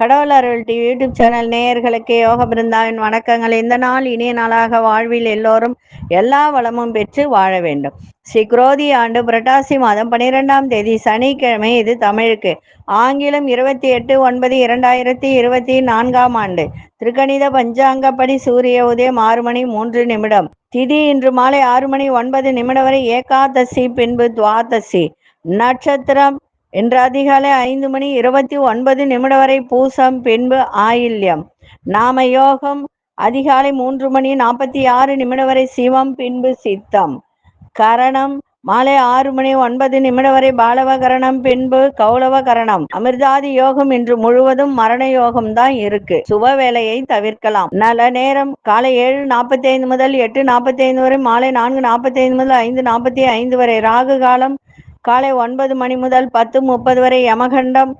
கடவுள் அருள் TV YouTube channel நேயர்களுக்கு யோக பிருந்தாவின் வணக்கங்கள். இந்த நாள் இனிய நாளாக வாழ்வில் எல்லோரும் எல்லா வளமும் பெற்று வாழ வேண்டும். ஸ்ரீ குரோதி ஆண்டு புரட்டாசி மாதம் 12ஆம் தேதி சனிக்கிழமை. இது தமிழுக்கு. ஆங்கிலம் 28/9/2024 ஆண்டு. திருக்கணித பஞ்சாங்கப்படி சூரிய உதயம் 6:03. திதி இன்று மாலை 6:09 வரை ஏகாதசி, பின்பு துவாதசி. நட்சத்திரம் இன்று அதிகாலை 5:29 வரை பூசம், பின்பு ஆயில்யம். நாம யோகம் அதிகாலை 3:46 வரை சிவம், பின்பு சித்தம். கரணம் மாலை 6:09 வரை பாலவ கரணம், பின்பு கௌளவ கரணம். அமிர்தாதி யோகம் இன்று முழுவதும் மரண யோகம் தான் இருக்கு. சுப வேலையை தவிர்க்கலாம். நல்ல நேரம் காலை 7:45 முதல் 8:45 வரை, மாலை 4:45 முதல் 5:45 வரை. ராகு காலம் காலை 9 மணி முதல் 10:30 வரை. யமகண்டம்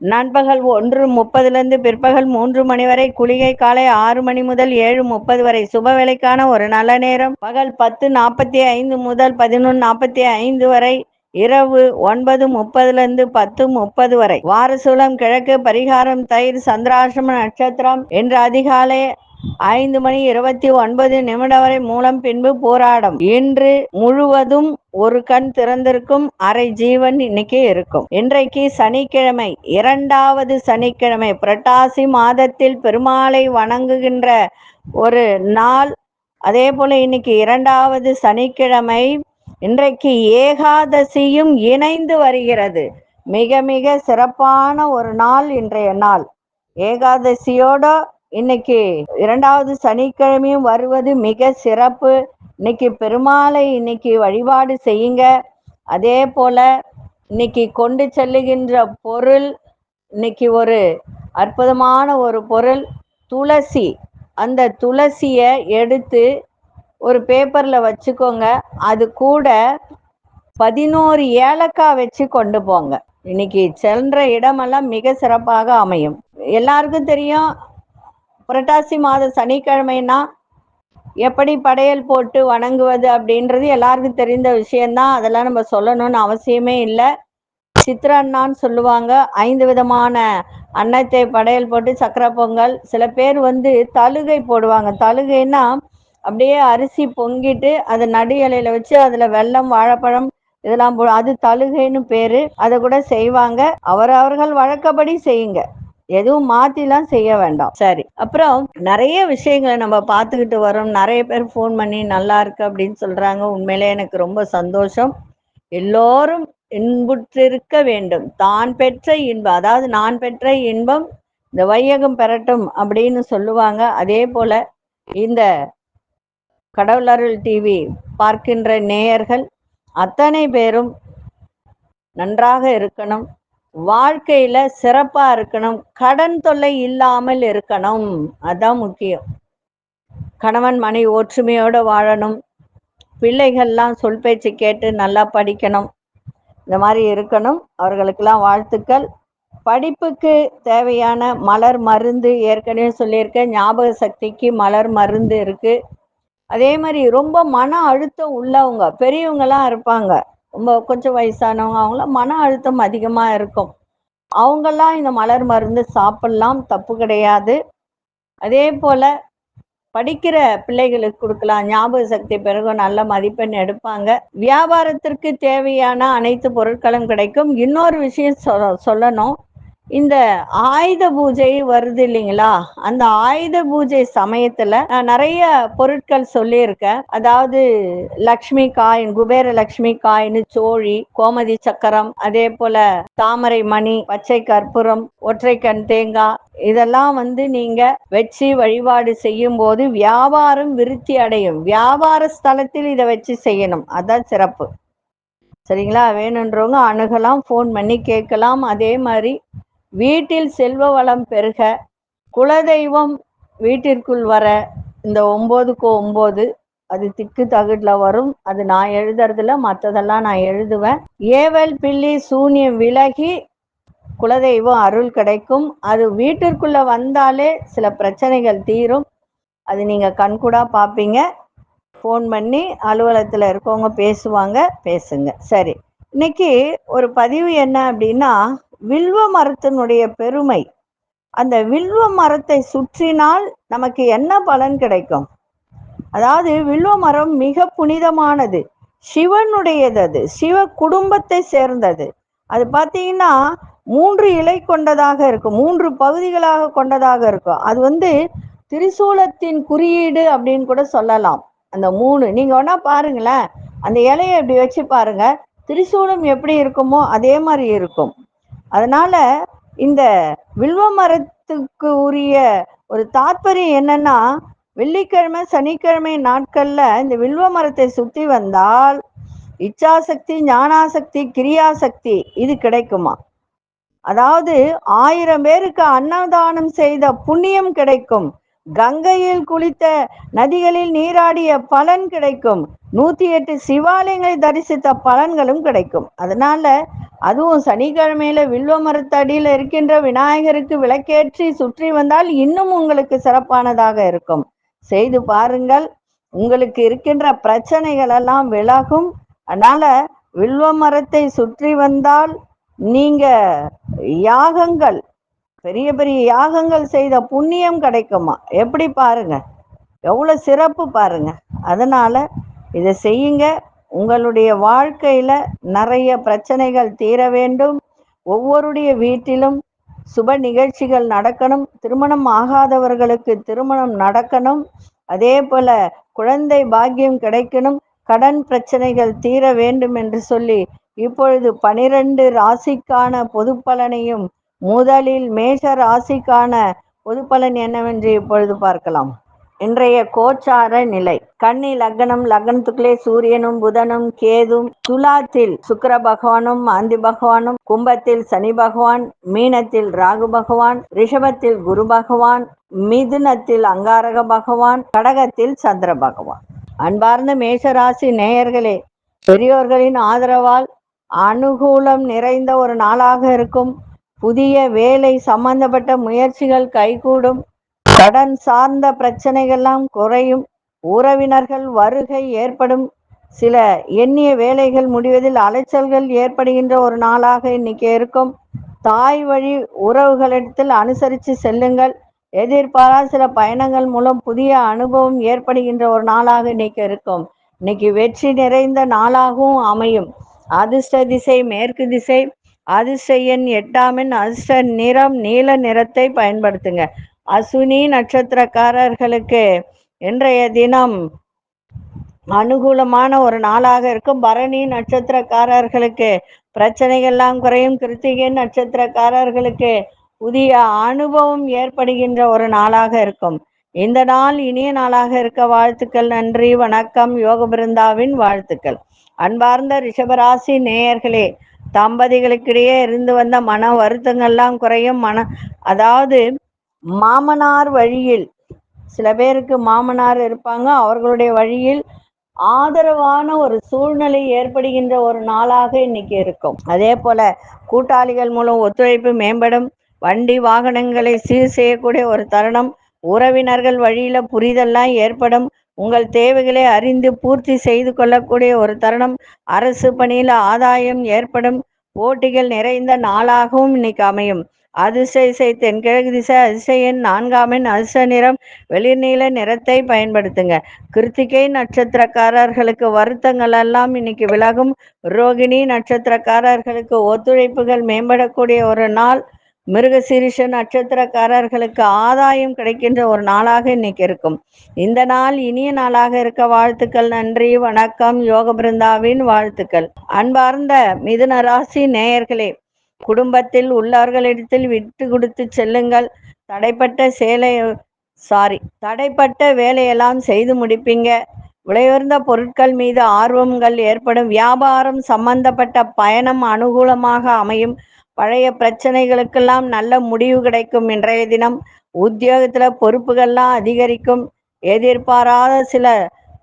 நண்பகல் 1:30 பிற்பகல் 3 மணி வரை. குளிகை காலை 6 மணி முதல் 7:30 வரை. சுப வேலைக்கான ஒரு நல்ல நேரம் பகல் 10:45 முதல் 11:45 வரை. இரவு 9:30 10:30 வரை. வாரசூலம் கிழக்கு. பரிகாரம் தயிர். சந்திராசிரம நட்சத்திரம் இன்று அதிகாலை 5:29 வரை மூலம், பின்பு போராடம். இன்று முழுவதும் ஒரு கண் திறந்திருக்கும், அரை ஜீவன் இன்னைக்கு இருக்கும். இன்றைக்கு சனிக்கிழமை, 2வது சனிக்கிழமை. புரட்டாசி மாதத்தில் பெருமாளை வணங்குகின்ற ஒரு நாள். அதே போல இன்னைக்கு 2வது சனிக்கிழமை. இன்றைக்கு ஏகாதசியும் இணைந்து வருகிறது. மிக மிக சிறப்பான ஒரு நாள் இன்றைய நாள். ஏகாதசியோட இன்னைக்கு 2வது சனிக்கிழமையும் வருவது மிக சிறப்பு. இன்னைக்கு பெருமாளை இன்னைக்கு வழிபாடு செய்யுங்க. அதே போல இன்னைக்கு கொண்டு செல்லுகின்ற பொருள், இன்னைக்கு ஒரு அற்புதமான ஒரு பொருள் துளசி. அந்த துளசியை எடுத்து ஒரு பேப்பர்ல வச்சுக்கோங்க. அது கூட 11 ஏலக்காய் வச்சு கொண்டு போங்க. இன்னைக்கு சென்ற இடமெல்லாம் மிக சிறப்பாக அமையும். எல்லாருக்கும் தெரியும், புரட்டாசி மாத சனிக்கிழமைனா எப்படி படையல் போட்டு வணங்குவது அப்படின்றது எல்லாருக்கும் தெரிந்த விஷயம்தான். அதெல்லாம் நம்ம சொல்லணும்னு அவசியமே இல்லை. சித்திர அன்னான்னு சொல்லுவாங்க. 5 விதமான அன்னத்தை படையல் போட்டு சக்கரை பொங்கல். சில பேர் தழுகை போடுவாங்க. தழுகைன்னா அப்படியே அரிசி பொங்கிட்டு அதை நடு இலையில வச்சு அதுல வெல்லம், வாழைப்பழம் இதெல்லாம் அது தழுகைன்னு பேரு. அதை கூட செய்வாங்க. அவரவர்கள் வழக்கப்படி செய்யுங்க, எதுவும் மாத்திலாம் செய்ய வேண்டாம். சரி, அப்புறம் நிறைய விஷயங்களை நம்ம பார்த்துக்கிட்டு வரோம். நிறைய பேர் ஃபோன் பண்ணி நல்லா இருக்கு அப்படின்னு சொல்றாங்க. உண்மையிலே எனக்கு ரொம்ப சந்தோஷம். எல்லோரும் இன்புற்றிருக்க வேண்டும். தான் பெற்ற இன்பம், அதாவது நான் பெற்ற இன்பம் இந்த வையகம் பெறட்டும் அப்படின்னு சொல்லுவாங்க. அதே போல இந்த கடவுள் அருள் டிவி பார்க்கின்ற நேயர்கள் அத்தனை பேரும் நன்றாக இருக்கணும், வாழ்க்கையில சிறப்பா இருக்கணும், கடன் தொல்லை இல்லாமல் இருக்கணும். அதான் முக்கியம். கணவன் மனைவி ஒற்றுமையோட வாழணும், பிள்ளைகள்லாம் சொல் பேச்சு கேட்டு நல்லா படிக்கணும். இந்த மாதிரி இருக்கணும். அவர்களுக்கெல்லாம் வாழ்த்துக்கள். படிப்புக்கு தேவையான மலர் மருந்து ஏற்கனவே சொல்லியிருக்கேன். ஞாபக சக்திக்கு மலர் மருந்து இருக்கு. அதே மாதிரி ரொம்ப மன அழுத்தம் உள்ளவங்க, பெரியவங்கலாம் இருப்பாங்க, ரொம்ப கொஞ்சம் வயசானவங்க, அவங்களாம் மன அழுத்தம் அதிகமா இருக்கும். அவங்கெல்லாம் இந்த மலர் மருந்து சாப்பிடலாம், தப்பு கிடையாது. அதே போல படிக்கிற பிள்ளைகளுக்கு கொடுக்கலாம். ஞாபக சக்தி பிறகு நல்ல மதிப்பெண் எடுப்பாங்க. வியாபாரத்திற்கு தேவையான அனைத்து பொருட்களும் கிடைக்கும். இன்னொரு விஷயம் சொல்லணும். இந்த ஆயுத பூஜை வருது இல்லைங்களா, அந்த ஆயுத பூஜை சமயத்துல நான் நிறைய பொருட்கள் சொல்லியிருக்கேன். அதாவது லக்ஷ்மி காயின், குபேர லக்ஷ்மி காயின், சோழி, கோமதி சக்கரம், அதே போல தாமரை மணி, பச்சை கற்பூரம், ஒற்றை கண் தேங்காய், இதெல்லாம் நீங்க வச்சு வழிபாடு செய்யும் போது வியாபாரம் விருத்தி அடையும். வியாபார ஸ்தலத்தில் இதை வச்சு செய்யணும், அதான் சிறப்பு. சரிங்களா? வேணுன்றவங்க அணுகலாம், ஃபோன் பண்ணி கேட்கலாம். அதே மாதிரி வீட்டில் செல்வ வளம் பெருக, குலதெய்வம் வீட்டிற்குள் வர, இந்த 9க்கு 9 அது திக்கு தகுட்ல வரும். அது நான் எழுதுறதுல, மற்றதெல்லாம் நான் எழுதுவேன். ஏவல் பில்லி சூன்யம் விலகி குலதெய்வம் அருள் கிடைக்கும். அது வீட்டிற்குள்ள வந்தாலே சில பிரச்சனைகள் தீரும். அது நீங்க கண்கூடா பார்ப்பீங்க. ஃபோன் பண்ணி அலுவலகத்தில் இருக்கவங்க பேசுவாங்க, பேசுங்க. சரி, இன்னைக்கு ஒரு பதிவு என்ன அப்படின்னா, வில்வ மரத்தினுடைய பெருமை. அந்த வில்வ மரத்தை சுற்றினால் நமக்கு என்ன பலன் கிடைக்கும்? அதாவது வில்வ மரம் மிக புனிதமானது, சிவனுடையது, அது சிவ குடும்பத்தை சேர்ந்தது. அது பார்த்தீங்கன்னா 3 இலை கொண்டதாக இருக்கும், 3 பகுதிகளாக கொண்டதாக இருக்கும். அது திரிசூலத்தின் குறியீடு அப்படின்னு கூட சொல்லலாம். அந்த 3 நீங்க வேணா பாருங்களேன், அந்த இலையை இப்படி வச்சு பாருங்க, திரிசூலம் எப்படி இருக்குமோ அதே மாதிரி இருக்கும். அதனால இந்த வில்வ மரத்துக்கு உரிய ஒரு தாற்பயம் என்னன்னா, வெள்ளிக்கிழமை சனிக்கிழமை நாட்கள்ல இந்த வில்வ மரத்தை சுத்தி வந்தால் இச்சாசக்தி, ஞானாசக்தி, கிரியாசக்தி இது கிடைக்குமா. அதாவது 1000 பேருக்கு அன்னதானம் செய்த புண்ணியம் கிடைக்கும், கங்கையில் குளித்த, நதிகளில் நீராடிய பலன் கிடைக்கும், 108 சிவாலயங்களை தரிசித்த பலன்களும் கிடைக்கும். அதனால அதுவும் சனிக்கிழமையில வில்வ மரத்தடியில் இருக்கின்ற விநாயகருக்கு விளக்கேற்றி சுற்றி வந்தால் இன்னும் உங்களுக்கு சிறப்பானதாக இருக்கும். செய்து பாருங்கள், உங்களுக்கு இருக்கின்ற பிரச்சனைகள் எல்லாம் விலகும். அதனால வில்வ மரத்தை சுற்றி வந்தால் நீங்க யாகங்கள், பெரிய பெரிய யாகங்கள் செய்த புண்ணியம் கிடைக்குமா. எப்படி பாருங்க, எவ்வளவு சிறப்பு பாருங்க. அதனால இதை செய்யுங்க. உங்களுடைய வாழ்க்கையில நிறைய பிரச்சனைகள் தீர வேண்டும். ஒவ்வொருடைய வீட்டிலும் சுப நிகழ்ச்சிகள் நடக்கணும், திருமணம் ஆகாதவர்களுக்கு திருமணம் நடக்கணும், அதே போல குழந்தை பாக்கியம் கிடைக்கணும், கடன் பிரச்சனைகள் தீர வேண்டும் என்று சொல்லி இப்பொழுது 12 ராசிக்கான பொது பலனையும், முதலில் மேஷ ராசிக்கான பொது பலன் என்னவென்று இப்பொழுது பார்க்கலாம். இன்றைய கோச்சார நிலை. கன்னி லக்னம், லக்னத்துக்குள்ளே சூரியனும் புதனும் கேதும், துலாத்தில் சுக்கிர பகவானும் மாந்தி பகவானும், கும்பத்தில் சனி பகவான், மீனத்தில் ராகு பகவான், ரிஷபத்தில் குரு பகவான், மிதுனத்தில் அங்காரக பகவான், கடகத்தில் சந்திர பகவான். அன்பார்ந்த மேஷராசி நேயர்களே, பெரியோர்களின் ஆதரவால் அனுகூலம் நிறைந்த ஒரு நாளாக இருக்கும். புதிய வேலை சம்பந்தப்பட்ட முயற்சிகள் கைகூடும், கடன் சார்ந்த பிரச்சனைகள்லாம் குறையும், உறவினர்கள் வருகை ஏற்படும், சில எண்ணிய வேலைகள் முடிவதில் அலைச்சல்கள் ஏற்படுகின்ற ஒரு நாளாக இன்னைக்கு இருக்கும். தாய் வழி உறவுகளிடத்தில் அனுசரித்து செல்லுங்கள். எதிர்பாராத சில பயணங்கள் மூலம் புதிய அனுபவம் ஏற்படுகின்ற ஒரு நாளாக இன்னைக்கு இருக்கும். இன்னைக்கு வெற்றி நிறைந்த நாளாகவும் அமையும். அதிர்ஷ்ட திசை மேற்கு திசை, அதிர்ஷ்ட எண் 8 அதிர்ஷ்ட நிறம் நீல நிறத்தை பயன்படுத்துங்க. அஸ்வினி நட்சத்திரக்காரர்களுக்கு இன்றைய தினம் அனுகூலமான ஒரு நாளாக இருக்கும். பரணி நட்சத்திரக்காரர்களுக்கு பிரச்சனைகள்லாம் குறையும். கிருத்திகை நட்சத்திரக்காரர்களுக்கு புதிய அனுபவம் ஏற்படுகின்ற ஒரு நாளாக இருக்கும். இந்த நாள் இனிய நாளாக இருக்க வாழ்த்துக்கள். நன்றி, வணக்கம். யோக பிருந்தாவின் வாழ்த்துக்கள். அன்பார்ந்த ரிஷபராசி நேயர்களே, தம்பதிகளுக்கிடையே இருந்து வந்த மன வருத்தங்கள்லாம் குறையும். அதாவது மாமனார் வழியில், சில பேருக்கு மாமனார் இருப்பாங்க, அவர்களுடைய வழியில் ஆதரவான ஒரு சூழ்நிலை ஏற்படுகின்ற ஒரு நாளாக இன்னைக்கு இருக்கும். அதே போல கூட்டாளிகள் மூலம் ஒத்துழைப்பு மேம்படும். வண்டி வாகனங்களை சீர் செய்யக்கூடிய ஒரு தருணம். உறவினர்கள் வழியில புரிதல்லாம் ஏற்படும். உங்கள் தேவைகளை அறிந்து பூர்த்தி செய்து கொள்ளக்கூடிய ஒரு தருணம். அரசு பணியில் ஆதாயம் ஏற்படும். போட்டிகள் நிறைந்த நாளாகவும் இன்னைக்கு அமையும். அதிர்ஷ்ட திசை தென்கிழக்கு திசை, அதிர்ஷ்ட எண் 4 அதிர்ஷ்ட நிறம் வெளிர்நீல நிறத்தை பயன்படுத்துங்க. கிருத்திகை நட்சத்திரக்காரர்களுக்கு வருத்தங்கள் எல்லாம் இன்னைக்கு விலகும். ரோகிணி நட்சத்திரக்காரர்களுக்கு ஒத்துழைப்புகள் மேம்படக்கூடிய ஒரு நாள். மிருகசீரிஷ நட்சத்திரக்காரர்களுக்கு ஆதாயம் கிடைக்கின்ற ஒரு நாளாக இன்னைக்கு இருக்கும். இந்த நாள் இனிய நாளாக இருக்க வாழ்த்துக்கள். நன்றி, வணக்கம். யோக பிருந்தாவின் வாழ்த்துக்கள். அன்பார்ந்த மிதுன ராசி நேயர்களே, குடும்பத்தில் உள்ளவர்களிடத்தில் விட்டு கொடுத்து செல்லுங்கள். தடைப்பட்ட வேலையெல்லாம் செய்து முடிப்பீங்க. விலையுயர்ந்த பொருட்கள் மீது ஆர்வங்கள் ஏற்படும். வியாபாரம் சம்பந்தப்பட்ட பயணம் அனுகூலமாக அமையும். பழைய பிரச்சனைகளுக்கெல்லாம் நல்ல முடிவு கிடைக்கும். இன்றைய தினம் உத்தியோகத்துல பொறுப்புகள்லாம் அதிகரிக்கும். எதிர்பாராத சில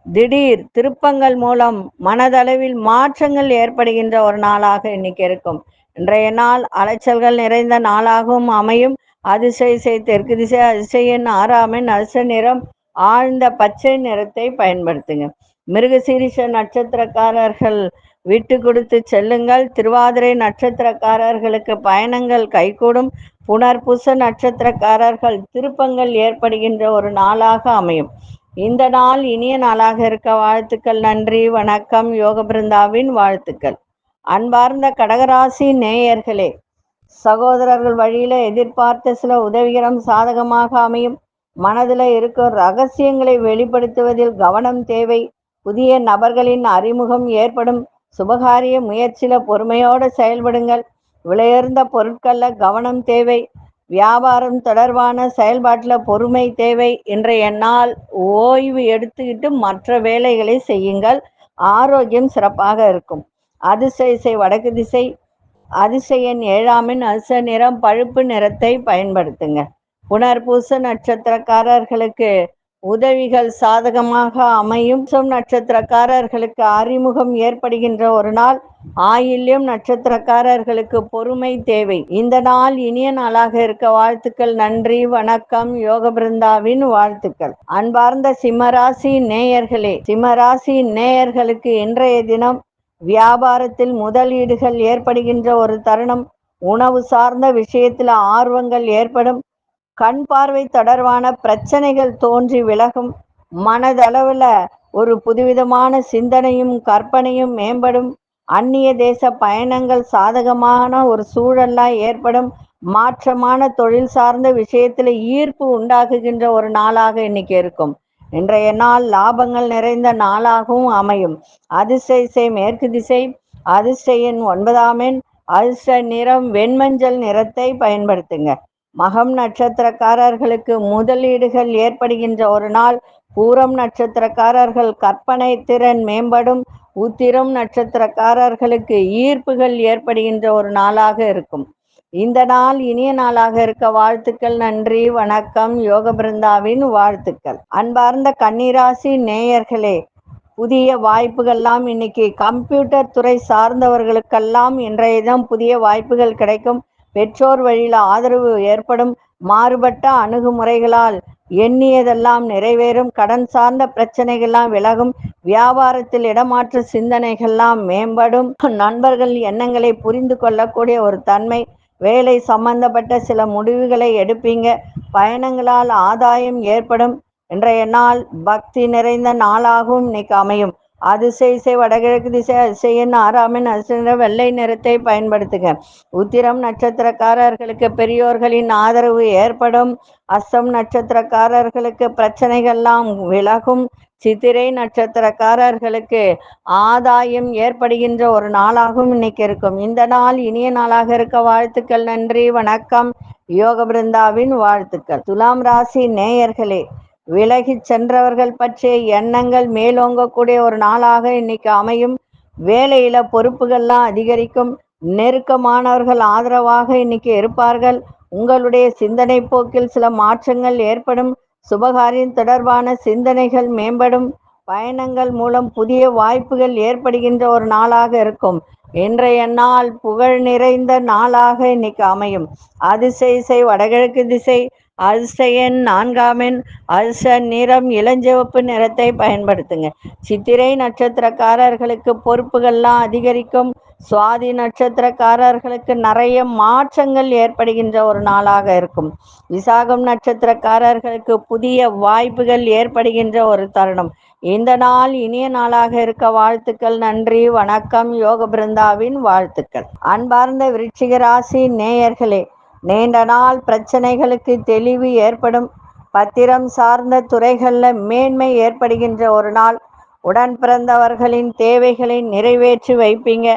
திடீர் திருப்பங்கள் மூலம் மனதளவில் மாற்றங்கள் ஏற்படுகின்ற ஒரு நாளாக இன்னைக்கு இருக்கும். இன்றைய நாள் அலைச்சல்கள் நிறைந்த நாளாகவும் அமையும். அதிர்ஷ்ட திசை தெற்கு திசை, அதிர்ஷ்ட எண் 6 அதிர்ஷ்ட நிறம் ஆழ்ந்த பச்சை நிறத்தை பயன்படுத்துங்க. மிருகசீரிஷ நட்சத்திரக்காரர்கள் விட்டு கொடுத்து செல்லுங்கள். திருவாதிரை நட்சத்திரக்காரர்களுக்கு பயணங்கள் கைகூடும். புனர்பூச நட்சத்திரக்காரர்கள் திருப்பங்கள் ஏற்படுகின்ற ஒரு நாளாக அமையும். இந்த நாள் இனிய நாளாக இருக்க வாழ்த்துக்கள். நன்றி, வணக்கம். யோக பிருந்தாவின் வாழ்த்துக்கள். அன்பார்ந்த கடகராசி நேயர்களே, சகோதரர்கள் வழியில எதிர்பார்த்த சில உதவிகரம் சாதகமாக அமையும். மனதில் இருக்கும் ரகசியங்களை வெளிப்படுத்துவதில் கவனம் தேவை. புதிய நபர்களின் அறிமுகம் ஏற்படும். சுபகாரிய முயற்சியில பொறுமையோடு செயல்படுங்கள். விலையுயர்ந்த பொருட்கள்ல கவனம் தேவை. வியாபாரம் தொடர்பான செயல்பாட்டில் பொறுமை தேவை. இன்றைய நாள் ஓய்வு எடுத்துக்கிட்டு மற்ற வேலைகளை செய்யுங்கள். ஆரோக்கியம் சிறப்பாக இருக்கும். அதிசய வடக்கு திசை. அதிசய எண் 7 அதிர்ஷ்ட நிறம் பழுப்பு நிறத்தை பயன்படுத்துங்க. புனர்பூச நட்சத்திரக்காரர்களுக்கு உதவிகள் சாதகமாக அமையும். நட்சத்திரக்காரர்களுக்கு அறிமுகம் ஏற்படுகின்ற ஒரு நாள். ஆயில்யம் நட்சத்திரக்காரர்களுக்கு பொறுமை தேவை. இந்த நாள் இனிய நாளாக இருக்க வாழ்த்துக்கள். நன்றி, வணக்கம். யோக பிருந்தாவின் வாழ்த்துக்கள். அன்பார்ந்த சிம்மராசி நேயர்களே, சிம்மராசி நேயர்களுக்கு இன்றைய தினம் வியாபாரத்தில் முதலீடுகள் ஏற்படுகின்ற ஒரு தருணம். உணவு சார்ந்த விஷயத்தில் ஆர்வங்கள் ஏற்படும். கண் பார்வை தொடர்பான பிரச்சனைகள் தோன்றி விலகும். மனதளவில் ஒரு புதுவிதமான சிந்தனையும் கற்பனையும் மேம்படும். அந்நிய தேச பயணங்கள் சாதகமான ஒரு சூழல்லாம் ஏற்படும். மாற்றமான தொழில் சார்ந்த விஷயத்தில் ஈர்ப்பு உண்டாக்குகின்ற ஒரு நாளாக இன்னைக்கு இருக்கும். இன்றைய நாள் லாபங்கள் நிறைந்த நாளாகவும் அமையும். அதிசய மேற்கு திசை. அதிர்ஷ்ட எண் 9 அதிர்ஷ்ட நிறம் வெண்மஞ்சள் நிறத்தை பயன்படுத்துங்க. மகம் நட்சத்திரக்காரர்களுக்கு முதலீடுகள் ஏற்படுகின்ற ஒரு நாள். பூரம் நட்சத்திரக்காரர்கள் கற்பனை திறன் மேம்படும். உத்திரம் நட்சத்திரக்காரர்களுக்கு ஈர்ப்புகள் ஏற்படுகின்ற ஒரு நாளாக இருக்கும். இந்த நாள் இனிய நாளாக இருக்க வாழ்த்துக்கள். நன்றி, வணக்கம். யோக பிருந்தாவின் வாழ்த்துக்கள். அன்பார்ந்த கன்னிராசி நேயர்களே, புதிய வாய்ப்புகள்லாம் இன்னைக்கு கம்ப்யூட்டர் துறை சார்ந்தவர்களுக்கெல்லாம் இன்றைய தினம் புதிய வாய்ப்புகள் கிடைக்கும். பெற்றோர் வழியில் ஆதரவு ஏற்படும். மாறுபட்ட அணுகுமுறைகளால் எண்ணியதெல்லாம் நிறைவேறும். கடன் சார்ந்த பிரச்சனைகள்லாம் விலகும். வியாபாரத்தில் இடமாற்ற சிந்தனைகள்லாம் மேம்படும். நண்பர்கள் எண்ணங்களை புரிந்து கொள்ளக்கூடிய ஒரு தன்மை. வேலை சம்பந்தப்பட்ட சில முடிவுகளை எடுப்பீங்க. பயணங்களால் ஆதாயம் ஏற்படும். இன்றைய நாள் பக்தி நிறைந்த நாளாகவும் இன்னைக்கு அமையும். அதிசய வடகிழக்கு திசை. அதிசய எண் 6 அதிர்ஷ்ட வெள்ளை நிறத்தை பயன்படுத்துக. உத்திரம் நட்சத்திரக்காரர்களுக்கு பெரியோர்களின் ஆதரவு ஏற்படும். அஸ்தம் நட்சத்திரக்காரர்களுக்கு பிரச்சனைகள்லாம் விலகும். சித்திரை நட்சத்திரக்காரர்களுக்கு ஆதாயம் ஏற்படுகின்ற ஒரு நாளாகவும் இன்னைக்கு இருக்கும். இந்த நாள் இனிய நாளாக இருக்க வாழ்த்துக்கள். நன்றி, வணக்கம். யோக பிருந்தாவின் வாழ்த்துக்கள். துலாம் ராசி நேயர்களே, விலகி சென்றவர்கள் பற்றிய எண்ணங்கள் மேலோங்கக்கூடிய ஒரு நாளாக இன்னைக்கு அமையும். வேலையில பொறுப்புகள்லாம் அதிகரிக்கும். நெருக்கமானவர்கள் ஆதரவாக இன்னைக்கு இருப்பார்கள். உங்களுடைய சிந்தனை போக்கில் சில மாற்றங்கள் ஏற்படும். சுபகாரியம் தொடர்பான சிந்தனைகள் மேம்படும். பயணங்கள் மூலம் புதிய வாய்ப்புகள் ஏற்படுகின்ற ஒரு நாளாக இருக்கும். இன்றைய நாள் புகழ் நிறைந்த நாளாக இன்னைக்கு அமையும். அதிசய வடகிழக்கு திசை. அதிர்ஷ்ட எண் 4 அதிர்ஷ்ட நிறம் இளஞ்சிவப்பு நிறத்தை பயன்படுத்துங்க. சித்திரை நட்சத்திரக்காரர்களுக்கு பொறுப்புகள்லாம் அதிகரிக்கும். சுவாதி நட்சத்திரக்காரர்களுக்கு நிறைய மாற்றங்கள் ஏற்படுகின்ற ஒரு நாளாக இருக்கும். விசாகம் நட்சத்திரக்காரர்களுக்கு புதிய வாய்ப்புகள் ஏற்படுகின்ற ஒரு தருணம். இந்த நாள் இனிய நாளாக இருக்க வாழ்த்துக்கள். நன்றி, வணக்கம். யோக பிருந்தாவின் வாழ்த்துக்கள். அன்பார்ந்த விருச்சிக ராசி நேயர்களே, நீண்ட நாள் பிரச்சனைகளுக்கு தெளிவு ஏற்படும். பத்திரம் சார்ந்த துறைகளில் மேன்மை ஏற்படுகின்ற ஒரு நாள். உடன் பிறந்தவர்களின் தேவைகளை நிறைவேற்றி வைப்பீங்க.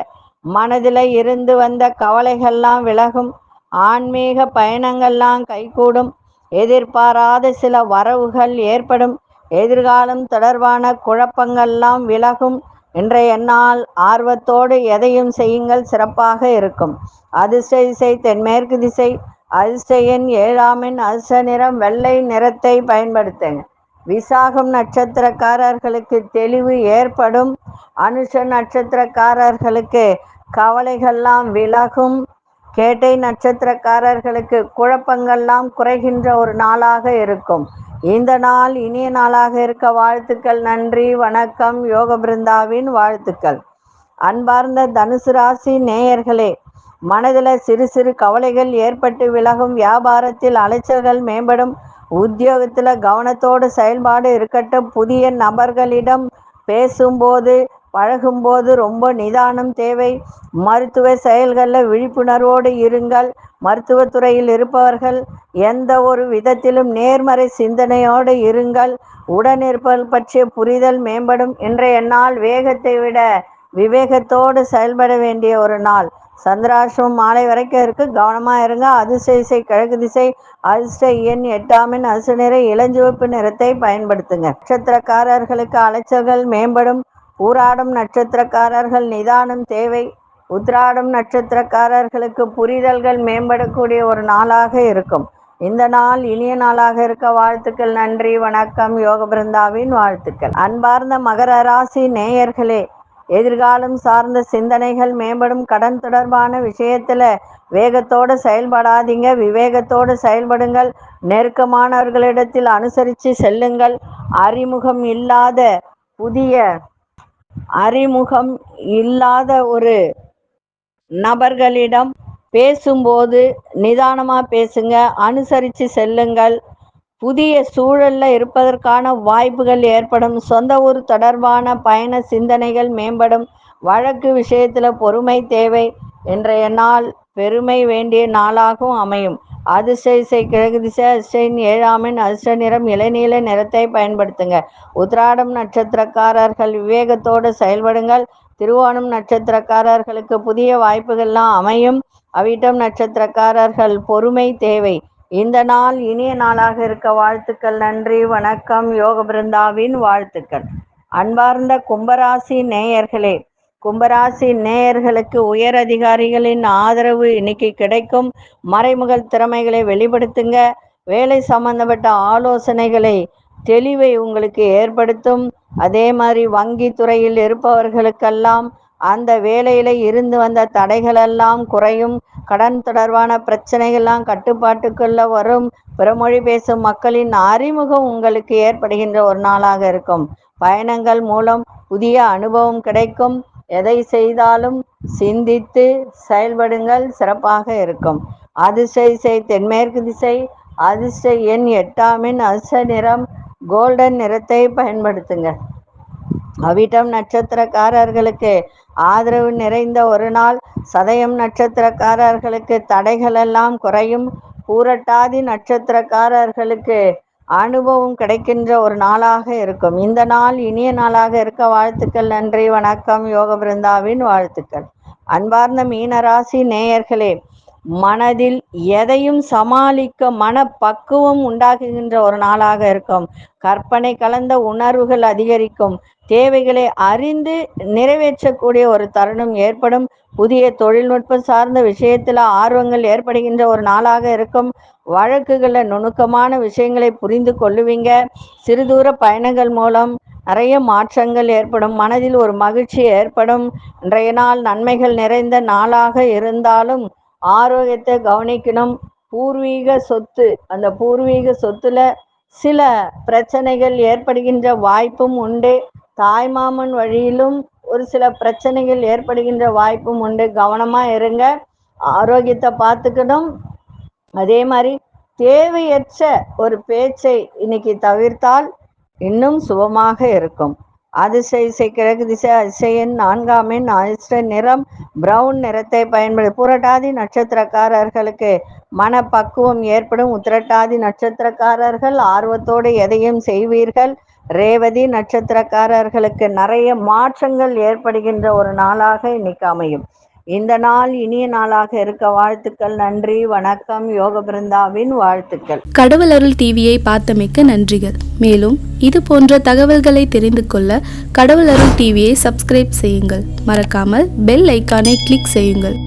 மனதில் இருந்து வந்த கவலைகள்லாம் விலகும். ஆன்மீக பயணங்கள்லாம் கைகூடும். எதிர்பாராத சில வரவுகள் ஏற்படும். எதிர்காலம் தொடர்பான குழப்பங்கள்லாம் விலகும். இன்றைய நாள் ஆர்வத்தோடு எதையும் செய்யுங்கள், சிறப்பாக இருக்கும். அதிர்ஷ்ட திசை தென்மேற்கு திசை. அதிர்ஷ்ட எண் 7 அதிர்ஷ்ட நிறம் வெள்ளை நிறத்தை பயன்படுத்துங்க. விசாகம் நட்சத்திரக்காரர்களுக்கு தெளிவு ஏற்படும். அனுஷ நட்சத்திரக்காரர்களுக்கு கவலைகள்லாம் விலகும். கேட்டை நட்சத்திரக்காரர்களுக்கு குழப்பங்கள்லாம் குறைகின்ற ஒரு நாளாக இருக்கும். இந்த நாள் இனிய நாளாக இருக்க வாழ்த்துக்கள். நன்றி, வணக்கம். யோக பிருந்தாவின் வாழ்த்துக்கள். அன்பார்ந்த தனுசு ராசி நேயர்களே, மனதில் சிறு சிறு கவலைகள் ஏற்பட்டு விலகும், வியாபாரத்தில் அலைச்சல்கள் மேம்படும், உத்தியோகத்தில் கவனத்தோடு செயல்பாடு இருக்கட்டும். புதிய நபர்களிடம் பேசும்போது பழகும்போது ரொம்ப நிதானம் தேவை. மருத்துவ செயல்களில் விழிப்புணர்வோடு இருங்கள். மருத்துவத்துறையில் இருப்பவர்கள் எந்த ஒரு விதத்திலும் நேர்மறை சிந்தனையோடு இருங்கள். உடனிருப்பவர்கள் பற்றிய புரிதல் மேம்படும். இன்றைய நாள் வேகத்தை விட விவேகத்தோடு செயல்பட வேண்டிய ஒரு நாள். சந்திராஷ்டிரம் மாலை வரைக்கும் இருக்கு, கவனமா இருங்க. அதிர்ஷ்ட கிழக்கு திசை, அதிர்ஷ்ட எண் 8 அதிர்ஷ்ட நிற இளஞ்சிவப்பு நிறத்தை பயன்படுத்துங்க. நட்சத்திரக்காரர்களுக்கு அலைச்சல்கள் மேம்படும். பூராடம் நட்சத்திரக்காரர்கள் நிதானம் தேவை. உத்திராடம் நட்சத்திரக்காரர்களுக்கு புரிதல்கள் மேம்படக்கூடிய ஒரு நாளாக இருக்கும். இந்த நாள் இனிய நாளாக இருக்க வாழ்த்துக்கள். நன்றி, வணக்கம். யோக பிருந்தாவின் வாழ்த்துக்கள். அன்பார்ந்த மகர ராசி நேயர்களே, எதிர்காலம் சார்ந்த சிந்தனைகள் மேம்படும். கடன் தொடர்பான விஷயத்துல வேகத்தோடு செயல்படாதீங்க, விவேகத்தோடு செயல்படுங்கள். நெருக்கமானவர்களிடத்தில் அனுசரித்து செல்லுங்கள். அறிமுகம் இல்லாத ஒரு நபர்களிடம் பேசும்போது நிதானமா பேசுங்க, அனுசரித்து செல்லுங்கள். புதிய சூழல்ல இருப்பதற்கான வாய்ப்புகள் ஏற்படும். சொந்த ஊர் தொடர்பான பயண சிந்தனைகள் மேம்படும். வழக்கு விஷயத்துல பொறுமை தேவை. இன்றைய நாள் பெருமை வேண்டிய நாளாகவும் அமையும். அதிர்ஷ்ட கிழக்கு திசை, அதிர்ஷ்ட 7 அதிர்ஷ்ட நிறம் இளநீல நிறத்தை பயன்படுத்துங்க. உத்திராடம் நட்சத்திரக்காரர்கள் விவேகத்தோடு செயல்படுங்கள். திருவோணம் நட்சத்திரக்காரர்களுக்கு புதிய வாய்ப்புகள்லாம் அமையும். அவிட்டம் நட்சத்திரக்காரர்கள் பொறுமை தேவை. இந்த நாள் இனிய நாளாக இருக்க வாழ்த்துக்கள். நன்றி, வணக்கம். யோக பிருந்தாவின் வாழ்த்துக்கள். அன்பார்ந்த கும்பராசி நேயர்களே, கும்பராசி நேயர்களுக்கு உயர் அதிகாரிகளின் ஆதரவு இன்னைக்கு கிடைக்கும். மறைமுக திறமைகளை வெளிப்படுத்துங்க. வேலை சம்பந்தப்பட்ட ஆலோசனைகளை தெளிவை உங்களுக்கு ஏற்படுத்தும். அதே மாதிரி வங்கி துறையில் இருப்பவர்களுக்கெல்லாம் அந்த வேலையில இருந்து வந்த தடைகளெல்லாம் குறையும். கடன் தொடர்பான பிரச்சனைகள்லாம் கட்டுப்பாட்டுக்குள்ள வரும். பிறமொழி பேசும் மக்களின் அறிமுகம் உங்களுக்கு ஏற்படுகின்ற ஒரு நாளாக இருக்கும். பயணங்கள் மூலம் புதிய அனுபவம் கிடைக்கும். எதை செய்தாலும் சிந்தித்து செயல்படுங்கள், சிறப்பாக இருக்கும். அதிர்ஷ்ட தென்மேற்கு திசை, அதிர்ஷ்ட எண் 8 அதிர்ஷ்ட நிறம் கோல்டன் நிறத்தை பயன்படுத்துங்க. அவிட்டம் நட்சத்திரக்காரர்களுக்கு ஆதரவு நிறைந்த ஒரு நாள். சதயம் நட்சத்திரக்காரர்களுக்கு தடைகள் எல்லாம் குறையும். பூரட்டாதி நட்சத்திரக்காரர்களுக்கு அனுபவம் கிடைக்கின்ற ஒரு நாளாக இருக்கும். இந்த நாள் இனிய நாளாக இருக்க வாழ்த்துக்கள். நன்றி, வணக்கம். யோக பிருந்தாவின் வாழ்த்துக்கள். அன்பார்ந்த மீனராசி நேயர்களே, மனதில் எதையும் சமாளிக்க மனப்பக்குவம் உண்டாக்குகின்ற ஒரு நாளாக இருக்கும். கற்பனை கலந்த உணர்வுகள் அதிகரிக்கும். தேவைகளை அறிந்து நிறைவேற்றக்கூடிய ஒரு தருணம் ஏற்படும். புதிய தொழில்நுட்பம் சார்ந்த விஷயத்தில் ஆர்வங்கள் ஏற்படுகின்ற ஒரு நாளாக இருக்கும். வழக்குகளில் நுணுக்கமான விஷயங்களை புரிந்து கொள்ளுவீங்க. சிறுதூர பயணங்கள் மூலம் நிறைய மாற்றங்கள் ஏற்படும். மனதில் ஒரு மகிழ்ச்சி ஏற்படும். இன்றைய நாள் நன்மைகள் நிறைந்த நாளாக இருந்தாலும் ஆரோக்கியத்தை கவனிக்கணும். பூர்வீக சொத்து, அந்த பூர்வீக சொத்துல சில பிரச்சனைகள் ஏற்படுகின்ற வாய்ப்பும் உண்டு. தாய்மாமன் வழியிலும் ஒரு சில பிரச்சனைகள் ஏற்படுகின்ற வாய்ப்பும் உண்டு. கவனமா இருங்க, ஆரோக்கியத்தை பார்த்துக்கணும். அதே மாதிரி தேவையற்ற ஒரு பேச்சை இன்னைக்கு தவிர்த்தால் இன்னும் சுபமாக இருக்கும். அதிர்ஷ்ட கிழக்கு திசை, அதிர்ஷ்ட எண் 4 அதிர்ஷ்ட நிறம் பிரவுன் நிறத்தை பயன்படுத்தி. புரட்டாதி நட்சத்திரக்காரர்களுக்கு மனப்பக்குவம் ஏற்படும். உத்திரட்டாதி நட்சத்திரக்காரர்கள் ஆர்வத்தோடு எதையும் செய்வீர்கள். ரேவதி நட்சத்திரக்காரர்களுக்கு நிறைய மாற்றங்கள் ஏற்படுகின்ற ஒரு நாளாக இன்னைக்கு அமையும். இந்த நாள் இனிய நாளாக இருக்க வாழ்த்துக்கள். நன்றி, வணக்கம். யோக பிருந்தாவின் வாழ்த்துக்கள். கடவுள் அருள் டிவியை பார்த்தமைக்க நன்றிகள். மேலும் இது போன்ற தகவல்களை தெரிந்து கொள்ள கடவுள் அருள் டிவியை சப்ஸ்கிரைப் செய்யுங்கள். மறக்காமல் பெல் ஐக்கானை கிளிக் செய்யுங்கள்.